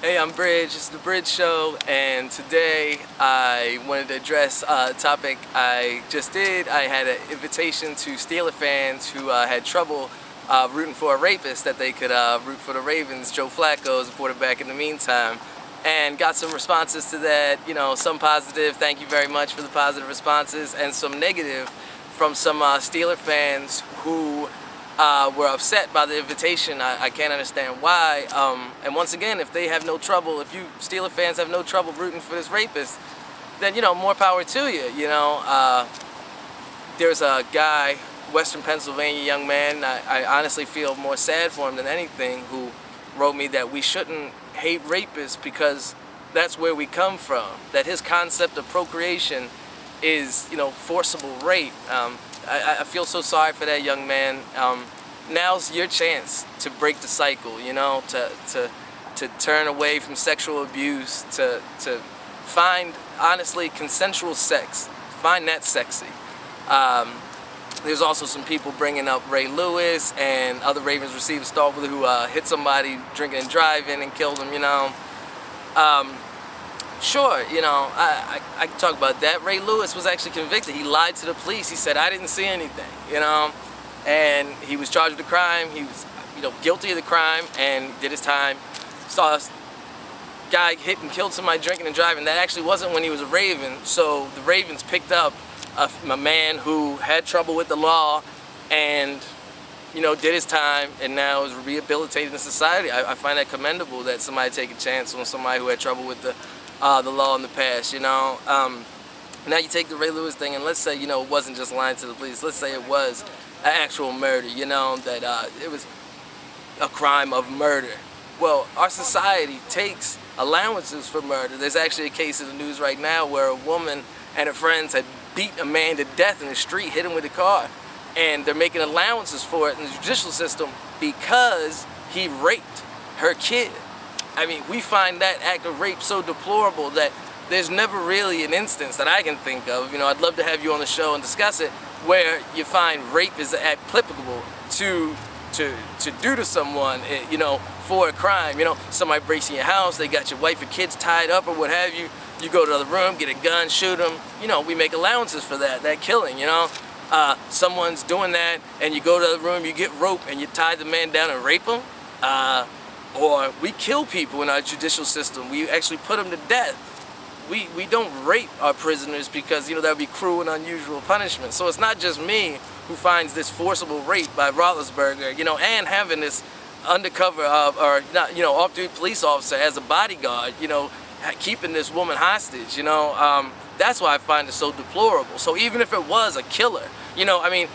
Hey, I'm Bridge. It's the Bridge Show, and today I wanted to address a topic I just did. I had an invitation to Steeler fans who had trouble rooting for a rapist that they could root for the Ravens, Joe Flacco, as a quarterback in the meantime, and got some responses to that. You know, some positive, thank you very much for the positive responses, and some negative from some Steeler fans who were upset by the invitation. I can't understand why. And once again, if they have no trouble, if you Steeler fans have no trouble rooting for this rapist, then, you know, more power to you. You know, there's a guy, Western Pennsylvania young man, I honestly feel more sad for him than anything, who wrote me that we shouldn't hate rapists because that's where we come from. That his concept of procreation is, you know, forcible rape. I feel so sorry for that young man. Now's your chance to break the cycle, you know, to turn away from sexual abuse, to find, honestly, consensual sex. Find that sexy. There's also some people bringing up Ray Lewis and other Ravens receivers star who hit somebody drinking and driving and killed him, you know. Sure, you know, I can talk about that. Ray Lewis was actually convicted. He lied to the police. He said, I didn't see anything, you know, and he was charged with a crime. He was, you know, guilty of the crime and did his time. Saw a guy hit and killed somebody drinking and driving. That actually wasn't when he was a Raven, so the Ravens picked up a man who had trouble with the law and, you know, did his time and now is rehabilitated in society. I find that commendable that somebody take a chance on somebody who had trouble with the law in the past, you know. Now you take the Ray Lewis thing, and let's say, you know, it wasn't just lying to the police. Let's say it was an actual murder, you know, that it was a crime of murder. Well, our society takes allowances for murder. There's actually a case in the news right now where a woman and her friends had beat a man to death in the street, hit him with a car, and they're making allowances for it in the judicial system because he raped her kid. I mean, we find that act of rape so deplorable that there's never really an instance that I can think of. You know, I'd love to have you on the show and discuss it, where you find rape is applicable to do to someone, you know, for a crime. You know, somebody breaks in your house, they got your wife or kids tied up or what have you. You go to the other room, get a gun, shoot them. You know, we make allowances for that killing, you know. Someone's doing that and you go to the other room, you get rope and you tie the man down and rape him. Or we kill people in our judicial system. We actually put them to death. We don't rape our prisoners because, you know, that would be cruel and unusual punishment. So it's not just me who finds this forcible rape by Roethlisberger, you know, and having this undercover or not, you know, off-duty police officer as a bodyguard, you know, keeping this woman hostage, you know. That's why I find it so deplorable. So even if it was a killer, you know, I mean,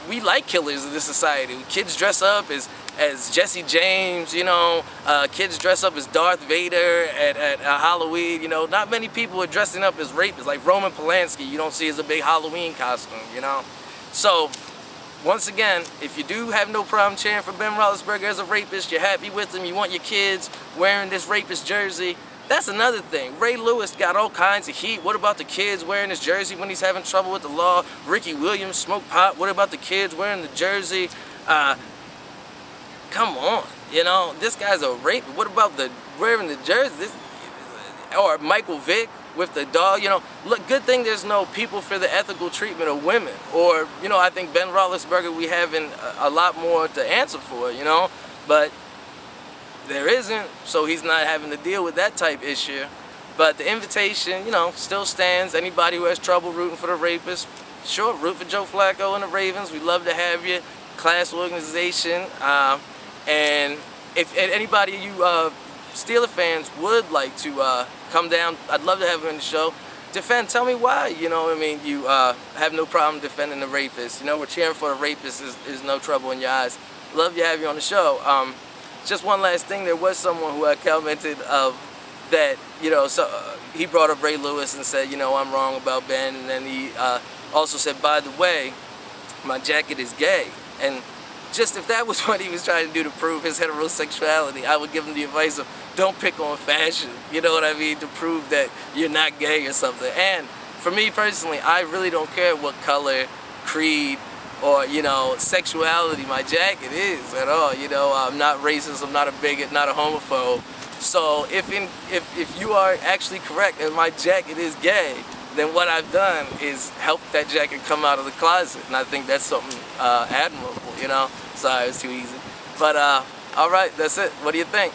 we like killers in this society. Kids dress up as Jesse James, you know, kids dress up as Darth Vader at Halloween, you know. Not many people are dressing up as rapists, like Roman Polanski, you don't see as a big Halloween costume, you know. So, once again, if you do have no problem cheering for Ben Roethlisberger as a rapist, you're happy with him, you want your kids wearing this rapist jersey, that's another thing. Ray Lewis got all kinds of heat. What about the kids wearing his jersey when he's having trouble with the law? Ricky Williams smoked pot. What about the kids wearing the jersey? Come on, you know, this guy's a rapist. What about the wearing the jersey? Or Michael Vick with the dog, you know. Look, good thing there's no people for the ethical treatment of women. Or, you know, I think Ben Roethlisberger, we having a lot more to answer for, you know. But there isn't, so he's not having to deal with that type issue. But the invitation, you know, still stands. Anybody who has trouble rooting for the rapist, sure, root for Joe Flacco and the Ravens. We'd love to have you. Class organization. And if anybody of you Steeler fans would like to come down, I'd love to have you on the show. Tell me why, you know, I mean, you have no problem defending the rapist. You know, we're cheering for the rapist is no trouble in your eyes. Love to have you on the show. Just one last thing, there was someone who commented that, you know, so he brought up Ray Lewis and said, you know, I'm wrong about Ben, and then he also said, by the way, my jacket is gay. And just if that was what he was trying to do to prove his heterosexuality, I would give him the advice of don't pick on fashion, you know what I mean, to prove that you're not gay or something. And for me personally, I really don't care what color, creed, or, you know, sexuality my jacket is at all. You know, I'm not racist, I'm not a bigot, not a homophobe. So if you are actually correct and my jacket is gay, then what I've done is help that jacket come out of the closet, and I think that's something admirable, you know. Sorry, it was too easy. But all right, that's it. What do you think?